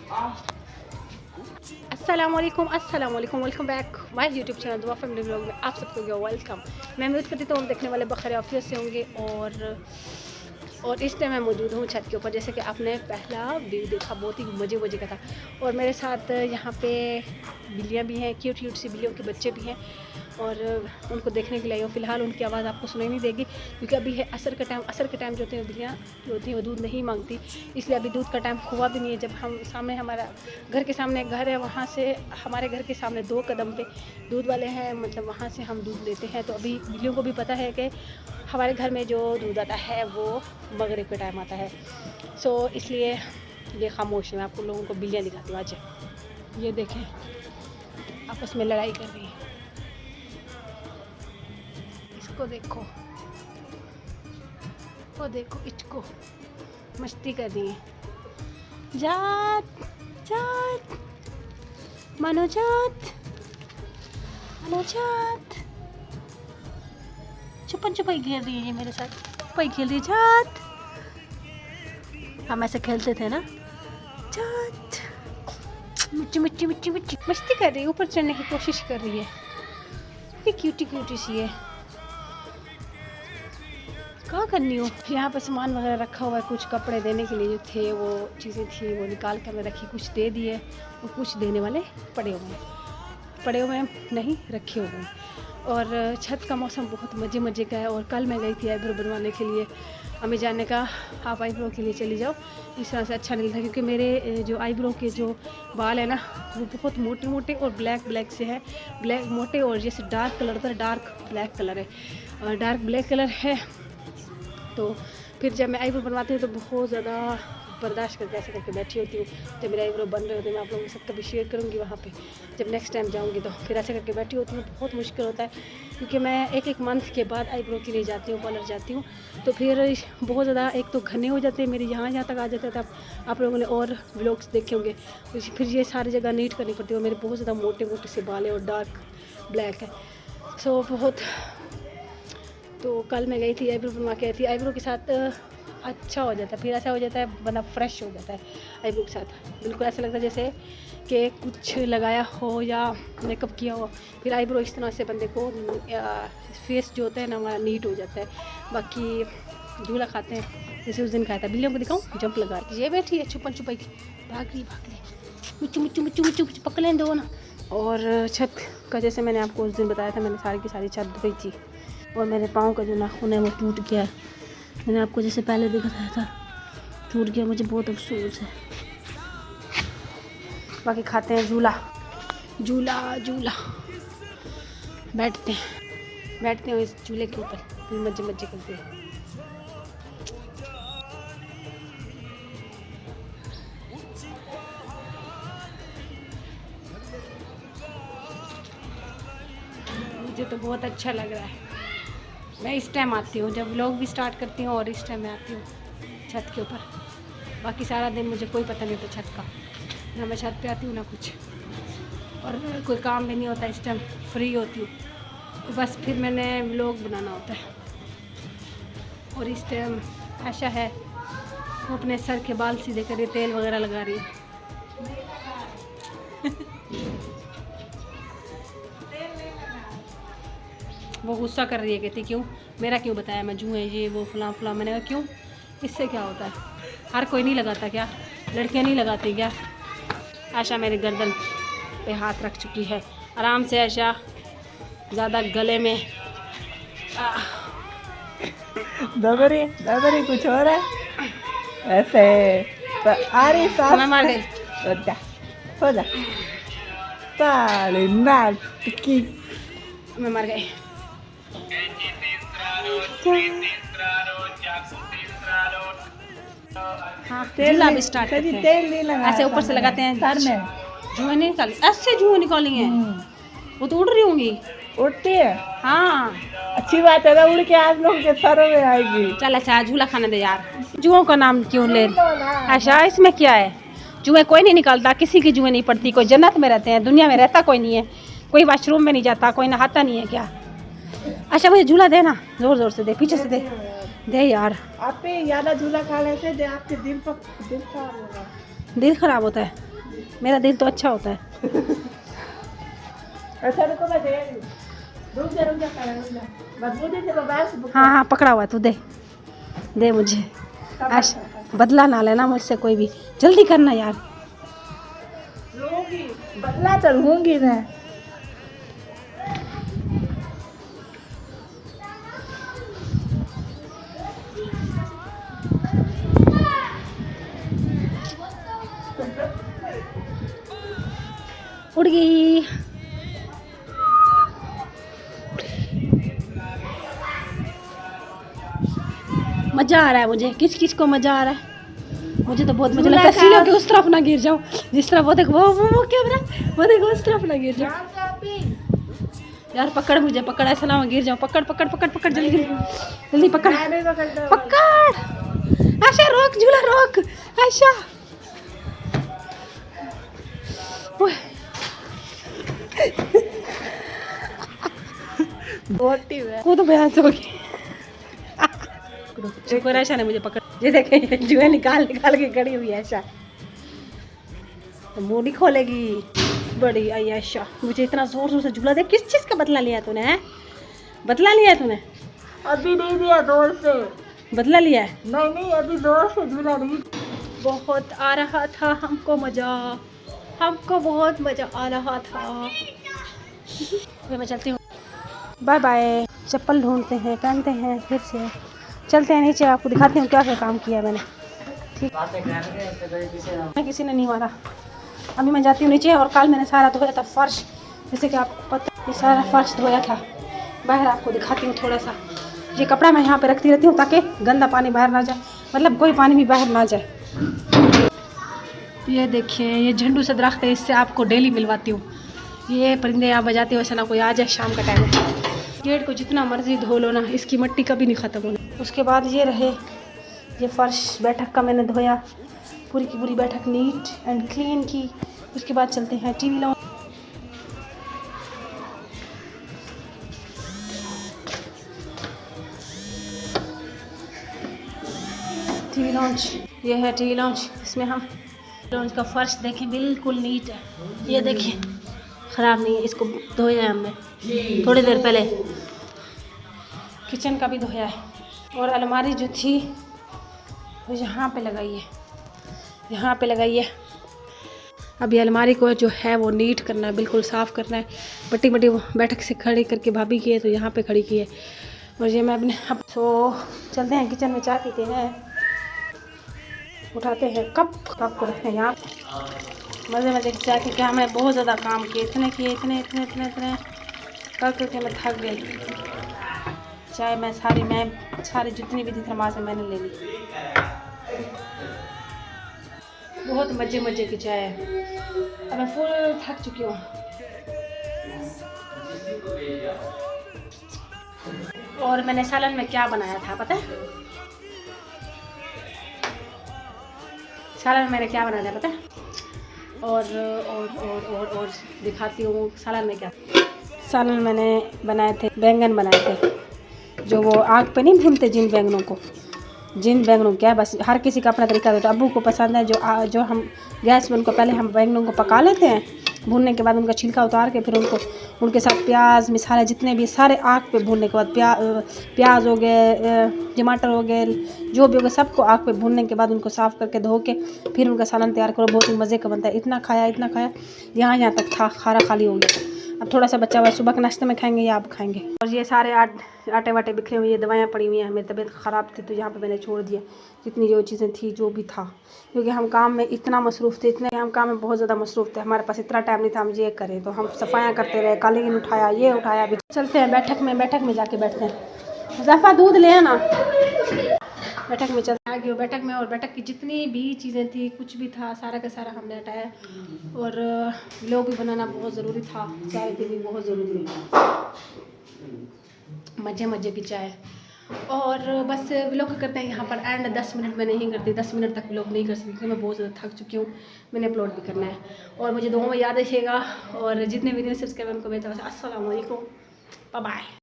अस्सलाम वालेकुम, welcome back my YouTube channel दुआ फैमिली व्लॉग में आप सबको वेलकम। मैं उम्मीद करती हूँ देखने वाले बखैर आफियत से होंगे। और इस टाइम मैं मौजूद हूँ छत के ऊपर। जैसे कि आपने पहला व्यू देखा, बहुत ही मज़े का था। और मेरे साथ यहाँ पे बिल्लियाँ भी हैं, क्यूट सी बिल्लियों के बच्चे भी हैं, और उनको देखने के लिए हूँ। फ़िलहाल उनकी आवाज़ आपको सुनाई नहीं देगी क्योंकि अभी है असर का टाइम। असर के टाइम जो होते हैं बिल्लियाँ जो होती हैं वो दूध नहीं मांगती, इसलिए अभी दूध का टाइम हुआ भी नहीं है। जब हम सामने हमारा घर के सामने घर है, वहाँ से हमारे घर के सामने 2 कदम पे दूध वाले हैं, मतलब वहाँ से हम दूध लेते हैं। तो अभी बिल्लियों को भी पता है कि हमारे घर में जो दूध आता है वो मगरिब के टाइम आता है। सो इसलिए ये खामोश है। मैं आपको लोगों को बिल्लियाँ दिखाती हूँ। आज ये देखें, आपस में लड़ाई कर रही है। इसको देखो, वो देखो, इसको मस्ती कर रही है। जात जात मनोजात मनोजात छुपन छुपाई खेल रही है ये मेरे साथ। छुपाई खेल रही है। जात, हम ऐसे खेलते थे ना। जात, मिट्टी मिट्टी मिट्टी मिट्टी मस्ती कर रही है, ऊपर चढ़ने की कोशिश कर रही है। ये क्यूटी सी है। क्या करनी हो। यहाँ पर सामान वगैरह रखा हुआ है, कुछ कपड़े देने के लिए जो थे वो चीज़ें थी वो निकाल कर मैं रखी। कुछ दे दिए और कुछ देने वाले पड़े हुए नहीं, रखे हुए हैं। और छत का मौसम बहुत मज़े का है। और कल मैं गई थी आईब्रो बनवाने के लिए। हमें जाने का आप आईब्रो के लिए चली जाओ, इस तरह से अच्छा नहीं लगता क्योंकि मेरे जो आईब्रो के जो बाल है ना वो बहुत मोटे और ब्लैक से है। ब्लैक मोटे और जैसे डार्क कलर होता है, डार्क ब्लैक कलर है और डार्क ब्लैक कलर है। तो फिर जब मैं आईब्रो बनवाती हूँ तो बहुत ज़्यादा बर्दाश्त करके ऐसे करके बैठी होती हूँ। जब मेरे आईब्रो बन रहे होते हैं, मैं आप लोगों के साथ कभी शेयर करूँगी वहाँ पे जब नेक्स्ट टाइम जाऊँगी। तो फिर ऐसे करके बैठी होती हूँ। बहुत मुश्किल होता है क्योंकि मैं एक मंथ के बाद आईब्रो के लिए जाती हूँ, पार्लर जाती हूँ। तो फिर बहुत ज़्यादा एक तो घने हो जाते हैं मेरे, यहाँ तक आ जाते हैं। तब आप लोगों ने और व्लॉग्स देखे होंगे। फिर ये सारी जगह नीट करनी पड़ती है। मेरे बहुत ज़्यादा मोटे से बाल है और डार्क ब्लैक है। सो बहुत। तो कल मैं गई थी आईब्रो बनवा के आई थी। आईब्रो के साथ अच्छा हो जाता है, फिर ऐसा हो जाता है बंदा फ्रेश हो जाता है आईब्रो के साथ। बिल्कुल ऐसा लगता है जैसे कि कुछ लगाया हो या मेकअप किया हो। फिर आईब्रो इस तरह से बंदे को फेस जो होता है ना हमारा नीट हो जाता है। बाकी झूला खाते हैं जैसे उस दिन खाया था। बिल्लियों को दिखाऊँ, जंप लगा ये बैठी है छुपन छुपाई की, भाग रही मिच्चू पकड़ लें दो ना। और छत का जैसे मैंने आपको उस दिन बताया था, मैंने सारी की सारी छत धोई थी। और मेरे पाँव का जो नाखून है वो टूट गया। मैंने आपको जैसे पहले दिखाया था, टूट गया। मुझे बहुत अफसोस है। बाकी खाते हैं झूला बैठते हैं इस झूले के ऊपर, फिर मजे करते हैं। मुझे तो बहुत अच्छा लग रहा है। मैं इस टाइम आती हूँ जब व्लॉग भी स्टार्ट करती हूँ, और इस टाइम मैं आती हूँ छत के ऊपर। बाकी सारा दिन मुझे कोई पता नहीं होता छत का, ना मैं छत पे आती हूँ ना कुछ, और कोई काम भी नहीं होता। इस टाइम फ्री होती हूँ, बस फिर मैंने व्लॉग बनाना होता है। और इस टाइम आशा है वो अपने सर के बाल सीधे कर रही है, तेल वगैरह लगा रही है। वो गुस्सा कर रही है, कहती क्यों मेरा क्यों बताया, मैं जूँ है ये वो फलां। मैंने कहा क्यों, इससे क्या होता है, हर कोई नहीं लगाता क्या, लड़कियां नहीं लगाती क्या। आशा मेरे गर्दन पे हाथ रख चुकी है, आराम से आशा, ज़्यादा गले में दबरी कुछ हो रहा है ऐसे। आ रही सांस, मैं मर गई। हो जा साले नाटकी। मैं मर गई। हाँ, झूला भी स्टार्ट करते हैं। तेल नहीं लगा, ऐसे ऊपर से लगाते हैं सर में जुएं नहीं निकाली, ऐसे जुएं निकाली हैं। वो तो उड़ रही होंगी। उड़ती है। हाँ, अच्छी बात है ना, उड़ के आप लोग के सरों में आएगी। चल अच्छा झूला खाने दे यार। जुओं का नाम क्यों ले, अच्छा इसमें क्या है। जुएं कोई नहीं निकालता, किसी की जुएं नहीं पड़ती। कोई जन्नत में रहते हैं, दुनिया में रहता कोई नहीं है। कोई वॉशरूम में नहीं जाता, कोई नहाता नहीं है क्या। अच्छा मुझे झूला दे ना, जोर से दे, पीछे से दे यार। आप ज़्यादा झूला खा लेते दे, आपके दिल खराब होगा। दिल खराब होता है। मेरा दिल तो अच्छा होता है। अच्छा रुको मैं दे रही हूँ। रुक जा रुक जा। बस मुझे से मोबाइल से हाँ हाँ पकड़ा हुआ है, तू दे दे मुझे। बदला ना लेना मुझसे कोई भी, जल्दी करना यार। लूंगी, बदला तो लूंगी मैं। उड़ गई। मजा आ रहा है मुझे। किस किस को मजा आ रहा है? मुझे तो बहुत मजा लगता है। सीढ़ियों के उस तरफ ना गिर जाओ, जिस तरफ वो देखो, वो कैमरा, वो देखो उस तरफ ना गिर जाओ। यार पकड़ मुझे, पकड़, ऐसा ना गिर जाओ। पकड़ पकड़ पकड़ पकड़, जल्दी जल्दी जल्दी पकड़ पकड़। आशा रोक, झूला रोक आशा। वो तो बयान से होगी। शुक्र आशा ने मुझे पकड़। ये देखे जुए निकाल निकाल के खड़ी हुई है आशा। तो मुंह नहीं खोलेगी। बड़ी आई आशा। मुझे इतना जोर जोर से झूला दे। किस चीज का बदला लिया तूने? है बदला लिया तूने? अभी नहीं दिया, जोर से बदला लिया है? नहीं अभी जोर से झूला नहीं। बहुत आ रहा था हमको मजा, हमको बहुत मजा आ रहा था। मैं चलती हूँ, बाय बाय। चप्पल ढूंढते हैं, पहनते हैं, फिर से चलते हैं नीचे। आपको दिखाती हूँ क्या क्या काम किया मैंने। ठीक, मैं किसी ने नहीं मारा। अभी मैं जाती हूँ नीचे। और कल मैंने सारा धोया था फर्श, जैसे कि आपको पता, ये सारा फर्श धोया था। बाहर आपको दिखाती हूँ थोड़ा सा। ये कपड़ा मैं यहाँ पे रखती रहती हूँ ताकि गंदा पानी बाहर ना जाए, मतलब कोई पानी भी बाहर ना जाए। ये देखिए, ये झंडू से दरख्त है, इससे आपको डेली मिलवाती हूँ। ये परिंदे यहाँ बजाते हो, ऐसा ना कोई आ जाए शाम का टाइम है। गेट को जितना मर्जी धो लो ना, इसकी मिट्टी कभी नहीं ख़त्म होनी। उसके बाद ये रहे, ये फर्श बैठक का मैंने धोया, पूरी की पूरी बैठक नीट एंड क्लीन की। उसके बाद चलते हैं टीवी लॉन्च। टीवी लॉन्च, ये है टीवी लॉन्च। इसमें हम लॉन्च का फर्श देखें, बिल्कुल नीट है। ये देखिए, ख़राब नहीं है। इसको धोया है हमने थोड़ी देर पहले। किचन का भी धोया है। और अलमारी जो थी वो यहाँ पे लगाई है, यहाँ पे लगाई है। अभी अलमारी को जो है वो नीट करना है, बिल्कुल साफ़ करना है। बट्टी बट्टी बैठक से खड़ी करके भाभी की है, तो यहाँ पे खड़ी की है। और ये मैं अपने अब तो चलते हैं किचन में, चाय पीते हैं। उठाते हैं कप को रखते हैं यहाँ मज़े मज़े की चाय। क्योंकि हमें बहुत ज़्यादा काम किए, इतने किए, इतने कर करके मैं थक गई। चाय मैं सारी जितनी भी थी थर्मास में मैंने ले ली। बहुत मज़े की चाय है। अब मैं फुल थक चुकी हूँ। और मैंने सालन में क्या बनाया था पता है? सालन में मैंने क्या बनाया था पता है? और दिखाती हूँ सालन में क्या। सालन मैंने बनाए थे, बैंगन बनाए थे, जो वो आग पे नहीं भूनते जिन बैंगनों क्या, बस हर किसी का अपना तरीका होता है। अब्बू को पसंद है जो हम गैस पे उनको पहले हम बैंगनों को पका लेते हैं, भूनने के बाद उनका छिलका उतार के फिर उनके साथ प्याज मसाले जितने भी सारे आग पे भूनने के बाद प्याज हो गए, टमाटर हो गए, जो भी हो गया सबको आग पे भूनने के बाद उनको साफ़ करके धो के फिर उनका सालन तैयार करो। बहुत ही मज़े का बनता है। इतना खाया यहाँ तक था, खारा खाली हो गया। अब थोड़ा सा बचा हुआ है, सुबह के नाश्ते में खाएंगे या आप खाएंगे। और ये सारे आटे वाटे बिखरे हुए, ये दवाइयाँ पड़ी हुई हैं। मेरी तबीयत ख़राब थी तो यहाँ पे मैंने छोड़ दिया जितनी जो चीज़ें थी, जो भी था, क्योंकि हम काम में इतना मसरूफ़ थे, हम काम में बहुत ज़्यादा मसरूफ़ थे। हमारे पास इतना टाइम नहीं था हम ये करें, तो हम सफाइयाँ करते रहे, कालीन उठाया, ये उठाया। अभी चलते हैं बैठक में जाके बैठते हैं। मुज़फ़्फ़ा दूध ले आना। बैठक में चलते आगे बैठक में, और बैठक की जितनी भी चीज़ें थी, कुछ भी था, सारा का सारा हमने हटाया। और व्लॉग भी बनाना बहुत ज़रूरी था, चाय भी बहुत ज़रूरी था, मज़े की चाय। और बस व्लॉग करते हैं यहाँ पर एंड। 10 मिनट में नहीं करती, 10 मिनट तक व्लॉग नहीं कर सकती क्योंकि मैं बहुत ज़्यादा थक चुकी हूँ। मैंने अपलोड भी करना है। और मुझे दुआ में याद रखिएगा, और जितने वीडियो सब्सक्राइब उनको भेजा, अस्सलाम वालेकुम, बाय बाय।